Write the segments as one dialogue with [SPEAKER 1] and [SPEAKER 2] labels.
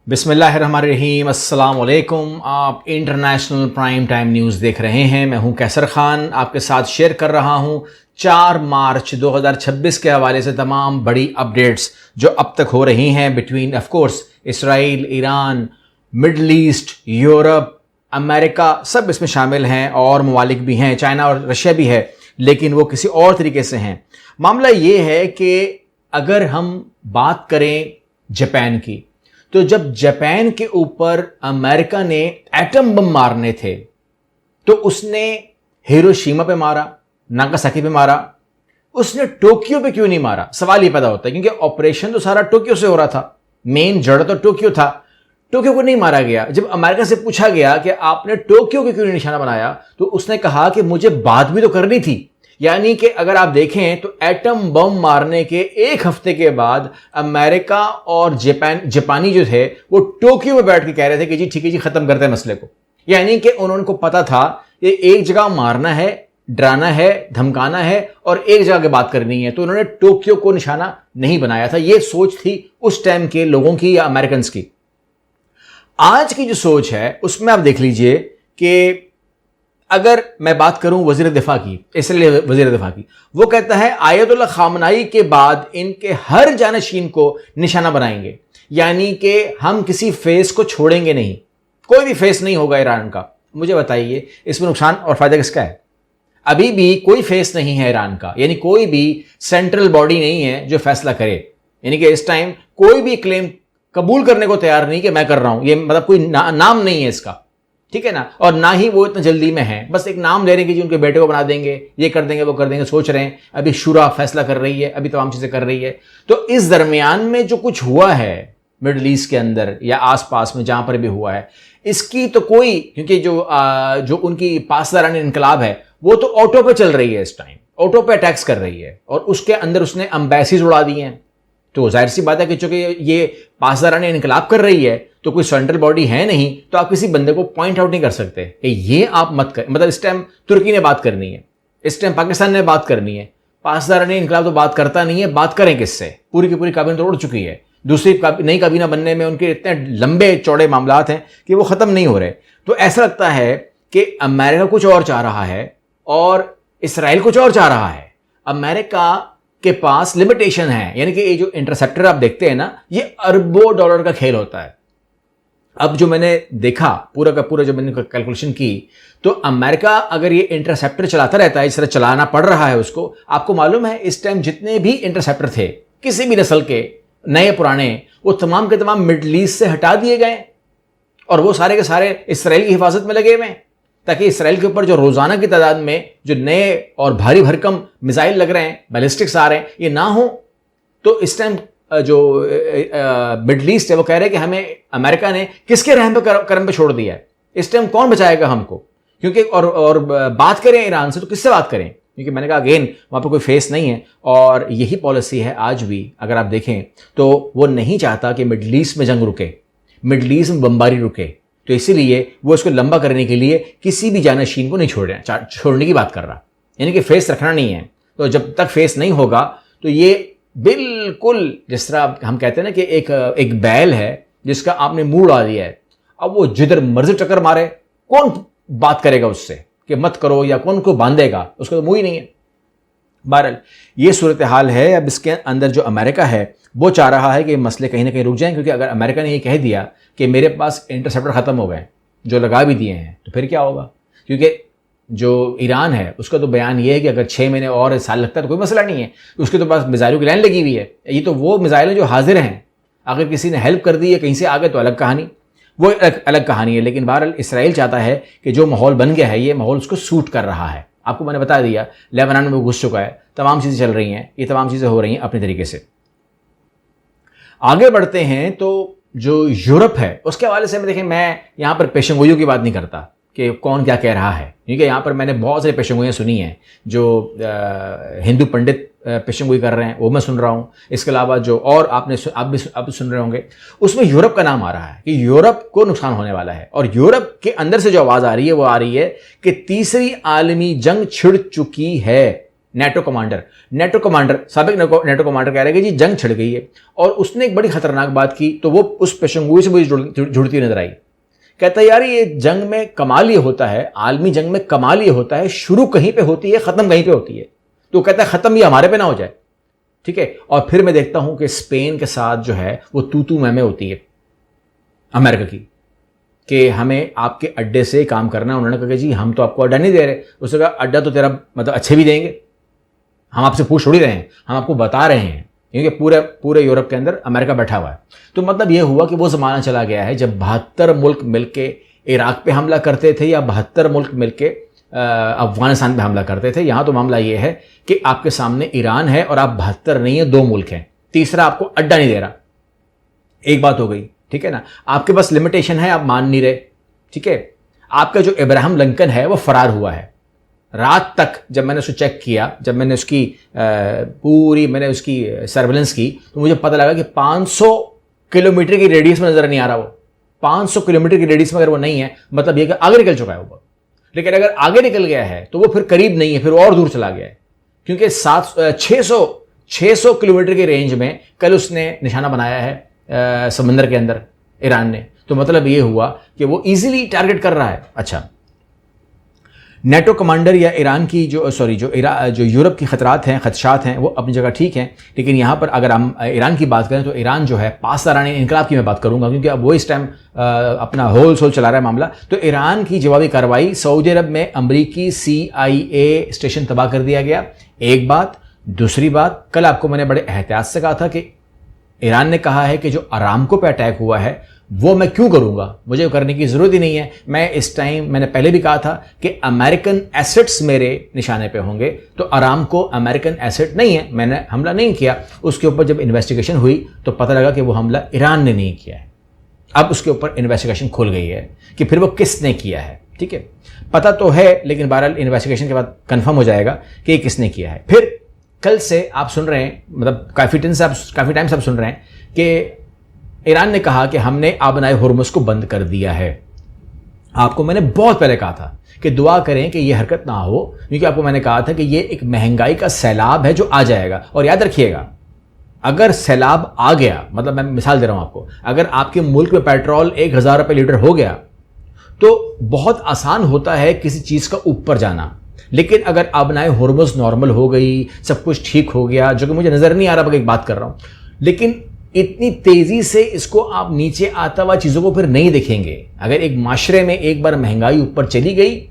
[SPEAKER 1] बिस्मिल्लाहिर्रहमानिर्रहीम, अस्सलाम वालेकुम। आप इंटरनेशनल प्राइम टाइम न्यूज़ देख रहे हैं। मैं हूं कैसर खान, आपके साथ शेयर कर रहा हूं 4 मार्च 2026 के हवाले से तमाम बड़ी अपडेट्स जो अब तक हो रही हैं between of course Israel, Iran, middle east, Europe, America, सब इसमें शामिल हैं और ममालिक भी हैं, चाइना और रशिया भी है, लेकिन वो किसी और तरीके से हैं। मामला ये है कि अगर हम बात करें जापान की, तो जब जापान के ऊपर अमेरिका ने एटम बम मारने थे तो उसने हिरोशिमा पे मारा, नागासाकी पे मारा, उसने टोक्यो पे क्यों नहीं मारा? सवाल ये पैदा होता है क्योंकि ऑपरेशन तो सारा टोक्यो से हो रहा था, मेन जड़ तो टोक्यो था। टोक्यो को नहीं मारा गया। जब अमेरिका से पूछा गया कि आपने टोक्यो को क्यों नहीं निशाना बनाया, तो उसने कहा कि मुझे बात भी तो करनी थी। यानी कि अगर आप देखें तो एटम बम मारने के एक हफ्ते के बाद अमेरिका और जापानी जो थे वो टोक्यो में बैठ के कह रहे थे कि जी ठीक है जी, खत्म करते हैं मसले को। यानी कि उन्होंने को पता था ये एक जगह मारना है, डराना है, धमकाना है और एक जगह की बात करनी है, तो उन्होंने टोक्यो को निशाना नहीं बनाया था। ये सोच थी उस टाइम के लोगों की या अमेरिकन की। आज की जो सोच है उसमें आप देख लीजिए कि अगर मैं बात करूं वजीर दिफा की, इसलिए वजीर दिफा की, वो कहता है आयतुल्लाह खामनाई के बाद इनके हर जानशीन को निशाना बनाएंगे, यानी कि हम किसी फेस को छोड़ेंगे नहीं, कोई भी फेस नहीं होगा ईरान का। मुझे बताइए इसमें नुकसान और फायदा किसका है? अभी भी कोई फेस नहीं है ईरान का, यानी कोई भी सेंट्रल बॉडी नहीं है जो फैसला करे। यानी कि इस टाइम कोई भी क्लेम कबूल करने को तैयार नहीं कि मैं कर रहा हूं, ये मतलब कोई नाम नहीं है इसका, ठीक है ना। और ना ही वो इतना जल्दी में है, बस एक नाम ले रहे हैं कि जी उनके बेटे को बना देंगे, ये कर देंगे, वो कर देंगे, सोच रहे हैं। अभी शुरा फैसला कर रही है, अभी तमाम चीजें कर रही है। तो इस दरमियान में जो कुछ हुआ है मिडल ईस्ट के अंदर या आसपास में जहां पर भी हुआ है, इसकी तो कोई, क्योंकि जो उनकी पासदारान इनकलाब है वो तो ऑटो पे चल रही है, इस टाइम ऑटो पे अटैक्स कर रही है और उसके अंदर उसने एम्बेसीज उड़ा दी हैं। तो जाहिर सी बात है कि चूंकि ये पासदारान इनकलाब कर रही है तो कोई सेंट्रल बॉडी है नहीं, तो आप किसी बंदे को पॉइंट आउट नहीं कर सकते कि ये आप मत कर। मतलब इस टाइम तुर्की ने बात करनी है, इस टाइम पाकिस्तान ने बात करनी है, पासदारान इनकलाब तो बात करता नहीं है। बात करें किससे? पूरी की पूरी काबीना तो उड़ चुकी है। दूसरी नई काबीना बनने में उनके इतने लंबे चौड़े मामलात हैं कि वो खत्म नहीं हो रहे। तो ऐसा लगता है कि अमेरिका कुछ और चाह रहा है और इसराइल कुछ और चाह रहा है। अमेरिका के पास लिमिटेशन है, यानी कि ये जो इंटरसेप्टर आप देखते हैं ना, ये अरबों डॉलर का खेल होता है। अब जो मैंने देखा पूरा का पूरा, जब मैंने कैलकुलेशन की, तो अमेरिका अगर ये इंटरसेप्टर चलाता रहता है, इस तरह चलाना पड़ रहा है उसको, आपको मालूम है इस टाइम जितने भी इंटरसेप्टर थे किसी भी नस्ल के, नए पुराने, वो तमाम के तमाम मिडल ईस्ट से हटा दिए गए और वो सारे के सारे इसराइल की हिफाजत में लगे हुए हैं, ताकि इसराइल के ऊपर जो रोजाना की तादाद में जो नए और भारी भरकम मिसाइल लग रहे हैं, बैलिस्टिक्स आ रहे हैं, ये ना हो। तो इस टाइम जो मिडल ईस्ट है वो कह रहे हैं कि हमें अमेरिका ने किसके रहम पे करम पे छोड़ दिया है, इस टाइम कौन बचाएगा हमको? क्योंकि और बात करें ईरान से तो किससे बात करें? क्योंकि मैंने कहा अगेन वहां पर कोई फेस नहीं है और यही पॉलिसी है आज भी। अगर आप देखें तो वो नहीं चाहता कि मिडल ईस्ट में जंग रुके, मिडल ईस्ट में बमबारी रुके, तो इसीलिए वो इसको लंबा करने के लिए किसी भी जानशीन को नहीं छोड़ने की बात कर रहा, यानी कि फेस रखना नहीं है। तो जब तक फेस नहीं होगा तो ये बिल्कुल जिस तरह हम कहते हैं ना कि एक बैल है जिसका आपने मुंह उड़ा दिया है, अब वो जिधर मर्जी टक्कर मारे, कौन बात करेगा उससे कि मत करो, या कौन को बांधेगा? उसका तो मुंह ही नहीं है। बहरहाल ये सूरत हाल है। अब इसके अंदर जो अमेरिका है वो चाह रहा है कि मसले कहीं ना कहीं रुक जाएं, क्योंकि अगर अमेरिका ने ये कह दिया कि मेरे पास इंटरसेप्टर ख़त्म हो गए, जो लगा भी दिए हैं, तो फिर क्या होगा? क्योंकि जो ईरान है उसका तो बयान ये है कि अगर 6 महीने और साल लगता है तो कोई मसला नहीं है, उसके तो पास मिसाइलों की लाइन लगी हुई है। ये तो वो मिसाइलें जो हाजिर हैं, अगर किसी ने हेल्प कर दी है कहीं से आ गए तो अलग कहानी, वो अलग कहानी है। लेकिन बहरहाल इसराइल चाहता है कि जो माहौल बन गया है, ये माहौल उसको सूट कर रहा है। आपको मैंने बता दिया लेबनान में वो घुस चुका है, तमाम चीज़ें चल रही हैं, ये तमाम चीज़ें हो रही हैं अपने तरीके से। आगे बढ़ते हैं तो जो यूरोप है उसके हवाले से देखें, मैं यहाँ पर पेशेंगोइयों की बात नहीं करता कि कौन क्या कह रहा है, क्योंकि यहाँ पर मैंने बहुत सारी पेशेंगोइयाँ सुनी हैं जो हिंदू पंडित पेशेंगोई कर रहे हैं, वो मैं सुन रहा हूँ। इसके अलावा जो और आप भी सुन रहे होंगे, उसमें यूरोप का नाम आ रहा है कि यूरोप को नुकसान होने वाला है। और यूरोप के अंदर से जो आवाज़ आ रही है वो आ रही है कि तीसरी आलमी जंग छिड़ चुकी है। नेटो कमांडर साबिक नेटो कमांडर कह रहे हैं कि जी जंग छिड़ गई है। और उसने एक बड़ी खतरनाक बात की, तो वो उस पेशंगोई से मुझे जुड़ती नजर आई। कहता है यार ये जंग में कमाल ये होता है, आलमी जंग में कमाल ये होता है, शुरू कहीं पे होती है, खत्म कहीं पे होती है। तो कहता है खत्म ये हमारे पे ना हो जाए, ठीक है। और फिर मैं देखता हूं कि स्पेन के साथ जो है वो तू मैं होती है अमेरिका की, कि हमें आपके अड्डे से काम करना है। उन्होंने कहा कि जी हम तो आपको अड्डा नहीं दे रहे। उसने कहा अड्डा तो तेरा मतलब अच्छे भी देंगे, हम आपसे पूछ थोड़ी रहे हैं, हम आपको बता रहे हैं, क्योंकि पूरे यूरोप के अंदर अमेरिका बैठा हुआ है। तो मतलब ये हुआ कि वो ज़माना चला गया है जब 72 मुल्क मिलके इराक पे हमला करते थे या 72 मुल्क मिलके अफगानिस्तान पे हमला करते थे। यहाँ तो मामला ये है कि आपके सामने ईरान है और आप 72 नहीं है, 2 मुल्क हैं, तीसरा आपको अड्डा नहीं दे रहा। एक बात हो गई, ठीक है ना। आपके पास लिमिटेशन है, आप मान नहीं रहे, ठीक है। आपका जो इब्राहिम लिंकन है वो फरार हुआ है। रात तक जब मैंने उसको चेक किया, जब मैंने उसकी मैंने उसकी सर्वेलेंस की, तो मुझे पता लगा कि 500 किलोमीटर की रेडियस में नजर नहीं आ रहा। वो 500 किलोमीटर की रेडियस में अगर वो नहीं है, मतलब ये कि आगे निकल चुका है वो। लेकिन अगर आगे निकल गया है तो वो फिर करीब नहीं है, फिर और दूर चला गया है, क्योंकि 600 किलोमीटर की रेंज में कल उसने निशाना बनाया है समंदर के अंदर ईरान ने। तो मतलब ये हुआ कि वो इजीली टारगेट कर रहा है। अच्छा, नेटो कमांडर या ईरान की जो यूरोप की खदशात हैं वो अपनी जगह ठीक हैं, लेकिन यहाँ पर अगर हम ईरान की बात करें तो ईरान जो है पासदारानी इनकलाब की मैं बात करूँगा, क्योंकि अब वो इस टाइम अपना होल सोल चला रहा है मामला। तो ईरान की जवाबी कार्रवाई, सऊदी अरब में अमरीकी CIA स्टेशन तबाह कर दिया गया, एक बात। दूसरी बात, कल आपको मैंने बड़े एहतियात से कहा था कि ईरान ने कहा है कि जो अरामको पे अटैक हुआ है वो मैं क्यों करूंगा, मुझे करने की जरूरत ही नहीं है। मैं इस टाइम, मैंने पहले भी कहा था कि अमेरिकन एसेट्स मेरे निशाने पे होंगे, तो अरामको अमेरिकन एसेट नहीं है, मैंने हमला नहीं किया। उसके ऊपर जब इन्वेस्टिगेशन हुई तो पता लगा कि वो हमला ईरान ने नहीं किया है। अब उसके ऊपर इन्वेस्टिगेशन खुल गई है कि फिर वो किसने किया है, ठीक है। पता तो है, लेकिन बहरहाल इन्वेस्टिगेशन के बाद कंफर्म हो जाएगा कि किसने किया है। फिर कल से आप सुन रहे हैं, मतलब काफ़ी टाइम से आप सुन रहे हैं कि ईरान ने कहा कि हमने आबनाए हुर्मुज़ को बंद कर दिया है। आपको मैंने बहुत पहले कहा था कि दुआ करें कि यह हरकत ना हो, क्योंकि आपको मैंने कहा था कि यह एक महंगाई का सैलाब है जो आ जाएगा। और याद रखिएगा, अगर सैलाब आ गया, मतलब मैं मिसाल दे रहा हूं आपको, अगर आपके मुल्क में पेट्रोल 1000 रुपये लीटर हो गया तो बहुत आसान होता है किसी चीज़ का ऊपर जाना। लेकिन अगर आबनाए हुर्मुज़ नॉर्मल हो गई, सब कुछ ठीक हो गया, जो कि मुझे नज़र नहीं आ रहा, एक बात कर रहा हूं, लेकिन इतनी तेजी से इसको आप नीचे आता हुआ चीज़ों को फिर नहीं देखेंगे। अगर एक माशरे में एक बार महंगाई ऊपर चली गई,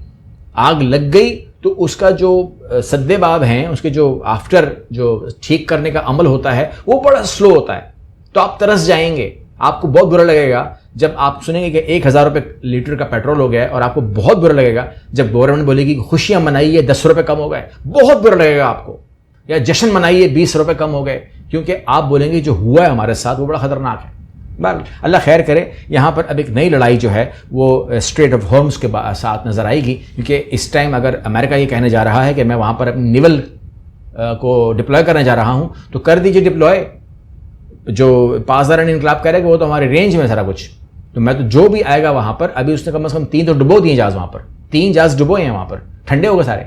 [SPEAKER 1] आग लग गई, तो उसका जो सद्देबाब हैं, उसके जो आफ्टर जो ठीक करने का अमल होता है वो बड़ा स्लो होता है। तो आप तरस जाएंगे, आपको बहुत बुरा लगेगा जब आप सुनेंगे कि 1000 रुपये लीटर का पेट्रोल हो गया है, और आपको बहुत बुरा लगेगा जब गवर्नमेंट बोलेगी खुशियां मनाइए 10 रुपये कम हो गए, बहुत बुरा लगेगा आपको। या जश्न मनाइए 20 रुपये कम हो गए, क्योंकि आप बोलेंगे जो हुआ है हमारे साथ वो बड़ा खतरनाक है। बहरहाल अल्लाह खैर करे। यहाँ पर अब एक नई लड़ाई जो है वो स्ट्रेट ऑफ हॉर्मुज़ के साथ नज़र आएगी, क्योंकि इस टाइम अगर अमेरिका ये कहने जा रहा है कि मैं वहाँ पर अपनी नेवल को डिप्लॉय करने जा रहा हूँ, तो कर दीजिए डिप्लॉय। जो पासदारानी इनकलाब कह रहे कि वो तो हमारे रेंज में सारा कुछ, तो मैं तो जो भी आएगा वहाँ पर, अभी उसने कम से कम 3 तो डुबो दिए जहाज़, वहाँ पर 3 जहाज़ डुबोए हैं, वहाँ पर ठंडे हो गए सारे।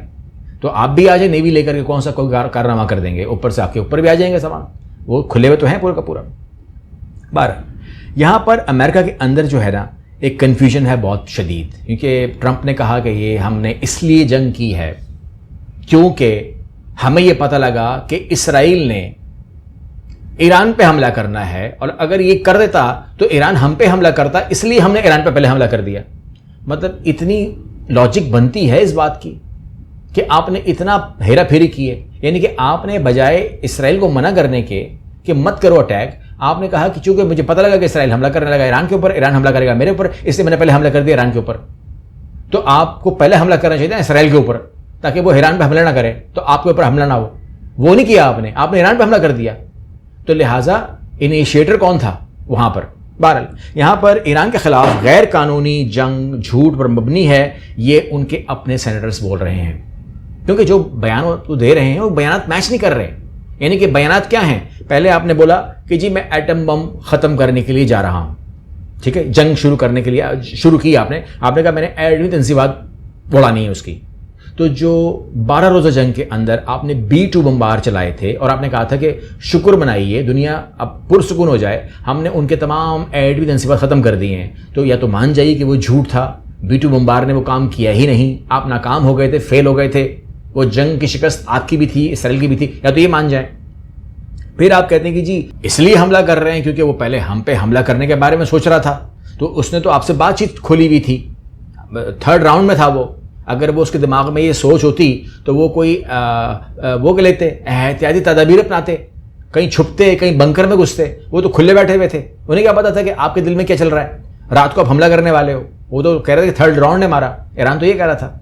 [SPEAKER 1] तो आप भी आ जाए नेवी लेकर के, कौन सा कोई कारनामा कर देंगे, ऊपर से आपके ऊपर भी आ जाएंगे सामान, वो खुले हुए तो हैं पूरा का पूरा। बारह, यहाँ पर अमेरिका के अंदर जो है ना एक कन्फ्यूजन है बहुत शदीद, क्योंकि ट्रंप ने कहा कि ये हमने इसलिए जंग की है क्योंकि हमें ये पता लगा कि इसराइल ने ईरान पे हमला करना है, और अगर ये कर देता तो ईरान हम पे हमला करता, इसलिए हमने ईरान पे पहले हमला कर दिया। मतलब इतनी लॉजिक बनती है इस बात की कि आपने इतना हेरा फेरी की है। यानी कि आपने बजाय इसराइल को मना करने के कि मत करो अटैक, आपने कहा कि चूंकि मुझे पता लगा कि इसराइल हमला करने लगा ईरान के ऊपर, ईरान हमला करेगा मेरे ऊपर, इसलिए मैंने पहले हमला कर दिया ईरान के ऊपर। तो आपको पहले हमला करना चाहिए था इसराइल के ऊपर, ताकि वो ईरान पे हमला ना करे, तो आपके ऊपर हमला ना हो। वो नहीं किया आपने ईरान पे हमला कर दिया। तो लिहाजा इनिशिएटर कौन था वहां पर? बहरहाल यहाँ पर ईरान के खिलाफ गैर कानूनी जंग झूठ पर मबनी है, ये उनके अपने सेनेटर्स बोल रहे हैं, क्योंकि जो बयान वो दे रहे हैं वो बयान मैच नहीं कर रहे। यानी कि बयान क्या हैं? पहले आपने बोला कि जी मैं एटम बम खत्म करने के लिए जा रहा हूं, ठीक है, जंग शुरू करने के लिए शुरू की आपने कहा मैंने एटमी तंजीबात उड़ानी है उसकी। तो जो 12 रोज़ा जंग के अंदर आपने B-2 बम्बार चलाए थे और आपने कहा था कि शुक्र मनाइए, दुनिया अब पुरसुकून हो जाए, हमने उनके तमाम एडवी तनसीबात ख़त्म कर दिए हैं, तो या तो मान जाइए कि वो झूठ था, B-2 बम्बार ने वो काम किया ही नहीं, आप नाकाम हो गए थे, फेल हो गए थे, वो जंग की शिकस्त आपकी भी थी, इसराइल की भी थी, या तो ये मान जाए। फिर आप कहते हैं कि जी इसलिए हमला कर रहे हैं क्योंकि वो पहले हम पे हमला करने के बारे में सोच रहा था, तो उसने तो आपसे बातचीत खोली हुई थी, 3rd राउंड में था वो। अगर वो उसके दिमाग में ये सोच होती तो वो कोई वो के लेते, एहतियाती तदाबीर अपनाते, कहीं छुपते, कहीं बंकर में घुसते। वो तो खुले बैठे हुए थे, उन्हें क्या पता था कि आपके दिल में क्या चल रहा है, रात को आप हमला करने वाले हो। वो तो कह रहे थे कि 3rd राउंड ने मारा, ईरान तो ये कह रहा था।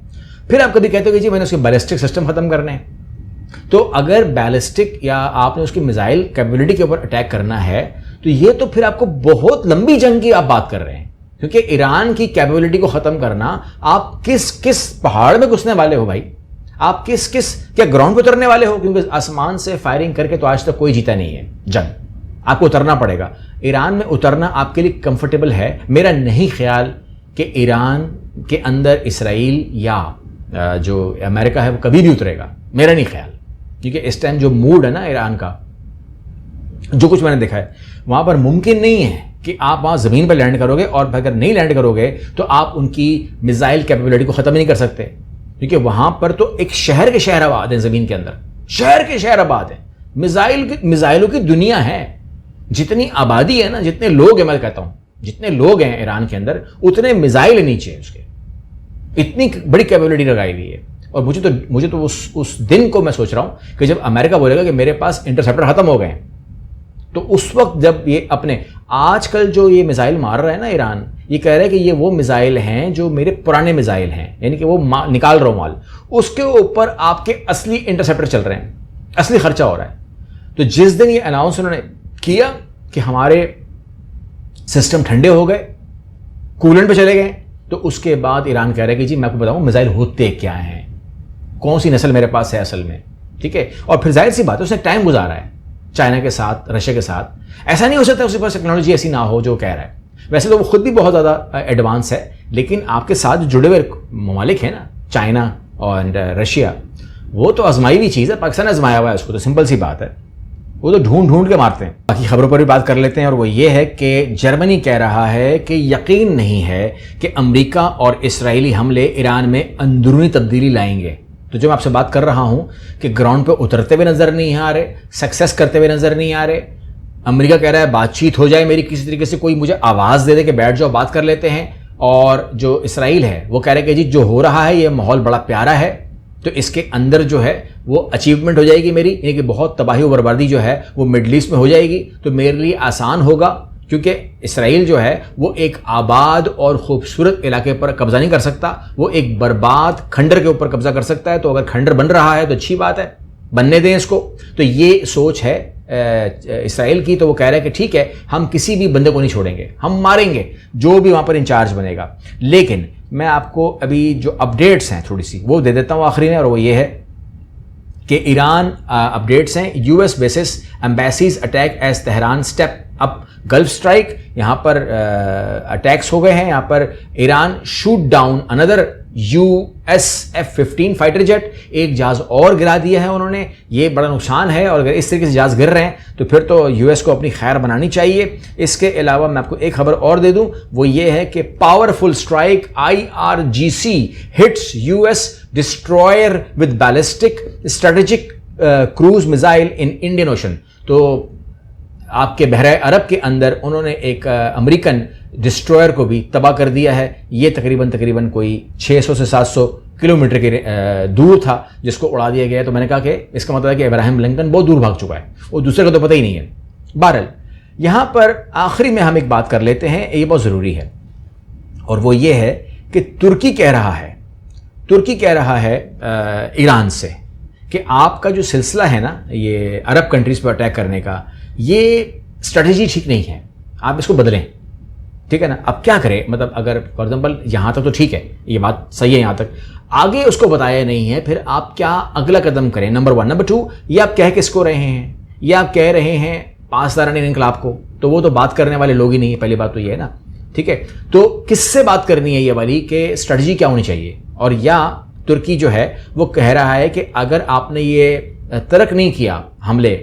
[SPEAKER 1] फिर आप कभी कहते हो कि जी मैंने उसके बैलिस्टिक सिस्टम खत्म करने हैं। तो अगर बैलिस्टिक या आपने उसकी मिसाइल कैपेबिलिटी के ऊपर अटैक करना है तो ये तो फिर आपको बहुत लंबी जंग की आप बात कर रहे हैं, क्योंकि ईरान की कैपेबिलिटी को खत्म करना, आप किस किस पहाड़ में घुसने वाले हो भाई, आप किस किस क्या ग्राउंड पे उतरने वाले हो? क्योंकि आसमान से फायरिंग करके तो आज तक कोई जीता नहीं है जंग, आपको उतरना पड़ेगा। ईरान में उतरना आपके लिए कंफर्टेबल है? मेरा नहीं ख्याल कि ईरान के अंदर इसराइल या जो अमेरिका है वो कभी भी उतरेगा, मेरा नहीं ख्याल, क्योंकि इस टाइम जो मूड है ना ईरान का, जो कुछ मैंने देखा है वहां पर मुमकिन नहीं है कि आप वहां जमीन पर लैंड करोगे, और अगर नहीं लैंड करोगे तो आप उनकी मिसाइल कैपेबिलिटी को खत्म नहीं कर सकते, क्योंकि वहां पर तो एक शहर के शहर आबाद है, जमीन के अंदर शहर के शहर आबाद है, मिसाइलों की दुनिया है। जितनी आबादी है ना, जितने लोग हैं, मैं कहता हूं जितने लोग हैं ईरान के अंदर, उतने मिसाइल नीचे उसके, इतनी बड़ी कैपेबिलिटी लगाई हुई है। और मुझे तो उस दिन को मैं सोच रहा हूं कि जब अमेरिका बोलेगा कि मेरे पास इंटरसेप्टर खत्म हो गए हैं, तो उस वक्त जब ये अपने आजकल जो ये मिसाइल मार रहा है ना ईरान, ये कह रहा है कि ये वो मिसाइल हैं जो मेरे पुराने मिसाइल हैं, यानी कि वो निकाल रहा हूं माल, उसके ऊपर आपके असली इंटरसेप्टर चल रहे हैं, असली खर्चा हो रहा है। तो जिस दिन ये अनाउंस उन्होंने किया कि हमारे सिस्टम ठंडे हो गए, कूलेंट पे चले गए, तो उसके बाद ईरान कह रहा है कि जी मैं आपको बताऊं मिसाइल होते क्या हैं, कौन सी नस्ल मेरे पास है असल में, ठीक है। और फिर जाहिर सी बात है उसने टाइम गुजारा है चाइना के साथ, रशिया के साथ। ऐसा नहीं हो सकता उसके पास टेक्नोलॉजी ऐसी ना हो जो कह रहा है। वैसे तो वो खुद भी बहुत ज़्यादा एडवांस है, लेकिन आपके साथ जुड़े हुए ममालिक हैं ना, चाइना और रशिया, वो तो आजमाई हुई चीज़ है, पाकिस्तान ने आजमाया हुआ है उसको, तो सिंपल सी बात है, वो तो ढूंढ ढूंढ के मारते हैं। बाकी खबरों पर भी बात कर लेते हैं, और वो ये है कि जर्मनी कह रहा है कि यकीन नहीं है कि अमेरिका और इसराइली हमले ईरान में अंदरूनी तब्दीली लाएंगे। तो जो मैं आपसे बात कर रहा हूं कि ग्राउंड पे उतरते हुए नजर नहीं आ रहे, सक्सेस करते हुए नजर नहीं आ रहे। अमेरिका कह रहा है बातचीत हो जाए मेरी, किसी तरीके से कोई मुझे आवाज़ दे दे कि बैठ जाओ बात कर लेते हैं। और जो इसराइल है वो कह रहे कि जी जो हो रहा है ये माहौल बड़ा प्यारा है, तो इसके अंदर जो है वो अचीवमेंट हो जाएगी मेरी, यानी कि बहुत तबाही और बर्बादी जो है वो मिडल ईस्ट में हो जाएगी, तो मेरे लिए आसान होगा, क्योंकि इसराइल जो है वो एक आबाद और खूबसूरत इलाके पर कब्जा नहीं कर सकता, वो एक बर्बाद खंडर के ऊपर कब्जा कर सकता है। तो अगर खंडर बन रहा है तो अच्छी बात है, बनने दें इसको। तो ये सोच है इसराइल की। तो वो कह रहा है कि ठीक है, हम किसी भी बंदे को नहीं छोड़ेंगे, हम मारेंगे जो भी वहां पर इंचार्ज बनेगा। लेकिन मैं आपको अभी जो अपडेट्स हैं थोड़ी सी वो दे देता हूं आखिरी में, और वो ये है कि ईरान अपडेट्स हैं, US bases embassies attack as Tehran step up Gulf strike. यहाँ पर अटैक्स हो गए हैं, यहाँ पर Iran shoot down another US F-15 fighter jet, एक जहाज और गिरा दिया है उन्होंने। ये बड़ा नुकसान है, और अगर इस तरीके से जहाज गिर रहे हैं तो फिर तो यूएस को अपनी खैर बनानी चाहिए। इसके अलावा मैं आपको एक खबर और दे दूं, वो ये है कि powerful strike IRGC hits US destroyer with ballistic strategic cruise missile in Indian ocean. तो आपके बहरा अरब के अंदर उन्होंने एक अमेरिकन डिस्ट्रॉयर को भी तबाह कर दिया है। ये तकरीबन कोई 600 से 700 किलोमीटर के दूर था जिसको उड़ा दिया गया। तो मैंने कहा कि इसका मतलब है कि अब्राहम लिंकन बहुत दूर भाग चुका है, वो दूसरे को तो पता ही नहीं है। बहरहाल यहाँ पर आखिरी में हम एक बात कर लेते हैं, ये बहुत ज़रूरी है, और वो ये है कि तुर्की कह रहा है ईरान से कि आपका जो सिलसिला है ना ये अरब कंट्रीज़ पर अटैक करने का, ये स्ट्रेटजी ठीक नहीं है, आप इसको बदलें, ठीक है ना। अब क्या करें, मतलब अगर फॉर एग्जाम्पल यहाँ तक तो ठीक है, ये बात सही है, यहाँ तक आगे उसको बताया नहीं है, फिर आप क्या अगला कदम करें, नंबर 1। नंबर 2, ये आप कह किसको रहे हैं, ये आप कह रहे हैं पाकिस्तानी इनकलाब को, तो वो तो बात करने वाले लोग ही नहीं है, पहली बात तो ये है ना, ठीक है। तो किससे बात करनी है ये वाली कि स्ट्रेटजी क्या होनी चाहिए, और या तुर्की जो है वो कह रहा है कि अगर आपने ये तर्क नहीं किया हमले,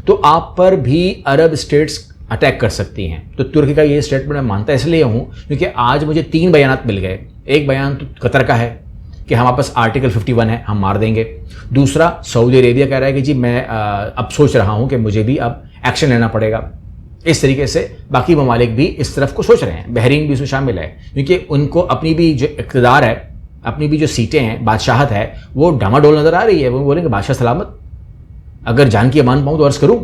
[SPEAKER 1] तो आप पर भी अरब स्टेट्स अटैक कर सकती हैं। तो तुर्की का ये स्टेटमेंट मैं मानता इसलिए हूँ क्योंकि आज मुझे 3 बयान मिल गए। एक बयान तो कतर का है कि हमारे पास आर्टिकल 51 है, हम मार देंगे। दूसरा सऊदी अरेबिया कह रहा है कि जी मैं अब सोच रहा हूँ कि मुझे भी अब एक्शन लेना पड़ेगा। इस तरीके से बाकी ममालिक भी इस तरफ को सोच रहे हैं, बहरीन भी इसमें शामिल है, क्योंकि उनको अपनी भी जो इक़्तिदार है, अपनी भी जो सीटें हैं, बादशाहत है, वो डामाडोल नज़र आ रही है। वो बोलेंगे बादशाह सलामत, अगर जान की अमान पाऊँ तो अर्ज़ करूँ,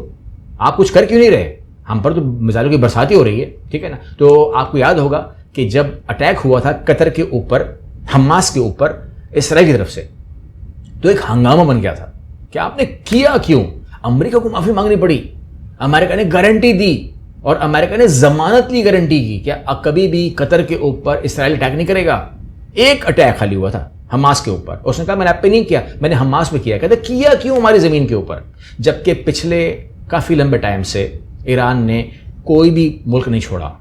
[SPEAKER 1] आप कुछ कर क्यों नहीं रहे, हम पर तो मिसाइलों की बरसात ही हो रही है, ठीक है ना। तो आपको याद होगा कि जब अटैक हुआ था कतर के ऊपर, हमास के ऊपर इसराइल की तरफ से, तो एक हंगामा बन गया था कि आपने किया क्यों। अमेरिका को माफ़ी मांगनी पड़ी, अमेरिका ने गारंटी दी और अमेरिका ने जमानत ली, गारंटी की क्या कभी भी कतर के ऊपर इसराइल अटैक नहीं करेगा। एक अटैक खाली हुआ था हमास के ऊपर, उसने कहा मैंने आप पे नहीं किया, मैंने हमास पे किया। कहते किया क्यों हमारी ज़मीन के ऊपर, जबकि पिछले काफ़ी लंबे टाइम से ईरान ने कोई भी मुल्क नहीं छोड़ा,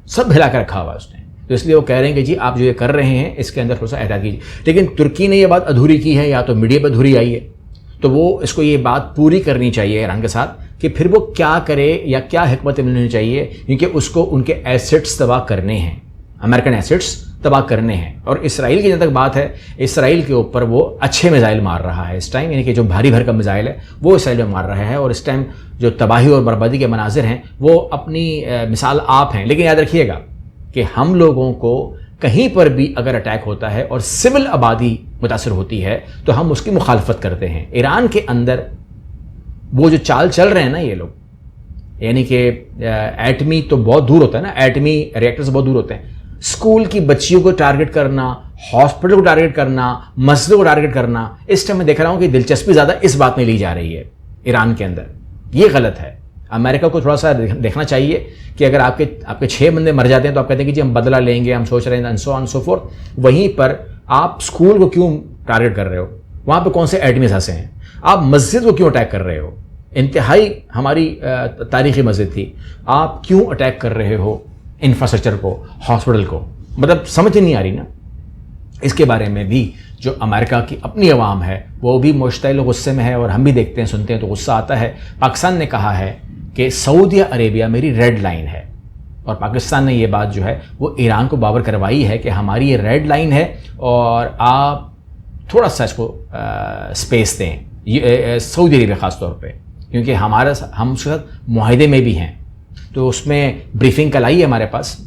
[SPEAKER 1] सब हिला कर रखा हुआ उसने। तो इसलिए वो कह रहे हैं कि जी आप जो ये कर रहे हैं इसके अंदर थोड़ा सा एहतियात कीजिए। लेकिन तुर्की ने ये बात अधूरी की है, या तो मीडिया पर अधूरी आई है, तो वो इसको ये बात पूरी करनी चाहिए ईरान के साथ कि फिर वो क्या करे या क्या हिकमत मिलनी चाहिए, क्योंकि उसको उनके एसेट्स तबाह करने हैं, अमेरिकन एसेट्स तबाह करने हैं। और इसराइल की जहाँ तक बात है, इसराइल के ऊपर वो अच्छे मिसाइल मार रहा है इस टाइम, यानी कि जो भारी भरकम मिसाइल है वो इसराइल में मार रहा है। और इस टाइम जो तबाही और बर्बादी के मनाजिर हैं वो अपनी मिसाल आप हैं। लेकिन याद रखिएगा कि हम लोगों को कहीं पर भी अगर अटैक होता है और सिविल आबादी मुतासर होती है तो हम उसकी मुखालफत करते हैं। ईरान के अंदर वो जो चाल चल रहे हैं ना ये लोग, यानी कि एटमी तो बहुत दूर होता है ना, एटमी रिएक्टर से बहुत दूर होते हैं, स्कूल की बच्चियों को टारगेट करना, हॉस्पिटल को टारगेट करना, मस्जिद को टारगेट करना, इस टाइम मैं देख रहा हूं कि दिलचस्पी ज़्यादा इस बात में ली जा रही है ईरान के अंदर। ये गलत है। अमेरिका को थोड़ा सा देखना चाहिए कि अगर आपके 6 बंदे मर जाते हैं तो आप कहते हैं कि जी हम बदला लेंगे, हम सोच रहे हैं सो फोर्थ। वहीं पर आप स्कूल को क्यों टारगेट कर रहे हो, वहाँ पर कौन से एटमी असासे हैं, आप मस्जिद को क्यों अटैक कर रहे हो, इंतहाई हमारी तारीखी मस्जिद थी, आप क्यों अटैक कर रहे हो इंफ्रास्ट्रक्चर को, हॉस्पिटल को, मतलब समझ नहीं आ रही ना। इसके बारे में भी जो अमेरिका की अपनी अवाम है वो भी मुश्तइल गुस्से में है, और हम भी देखते हैं सुनते हैं तो गुस्सा आता है। पाकिस्तान ने कहा है कि सऊदी अरेबिया मेरी रेड लाइन है, और पाकिस्तान ने ये बात जो है वो ईरान को बावर करवाई है कि हमारी ये रेड लाइन है और आप थोड़ा सा इसको स्पेस दें, ये सऊदी अरेबिया ख़ास तौर पे, क्योंकि हम उसके साथ मुआहदे में भी हैं। तो उसमें ब्रीफिंग कल आई है हमारे पास,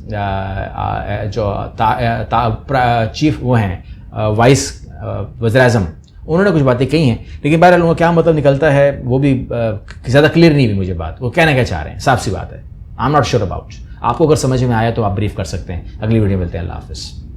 [SPEAKER 1] जो चीफ वो हैं वाइस वज़ीर-ए-आज़म, उन्होंने कुछ बातें कही हैं, लेकिन बहरहाल उनका क्या मतलब निकलता है वो भी ज़्यादा क्लियर नहीं हुई मुझे बात, वो कहना क्या चाह रहे हैं, साफ सी बात है। I am not sure about. आपको अगर समझ में आया तो आप ब्रीफ कर सकते हैं। अगली वीडियो मिलते हैं। अल्लाह हाफ़िज़।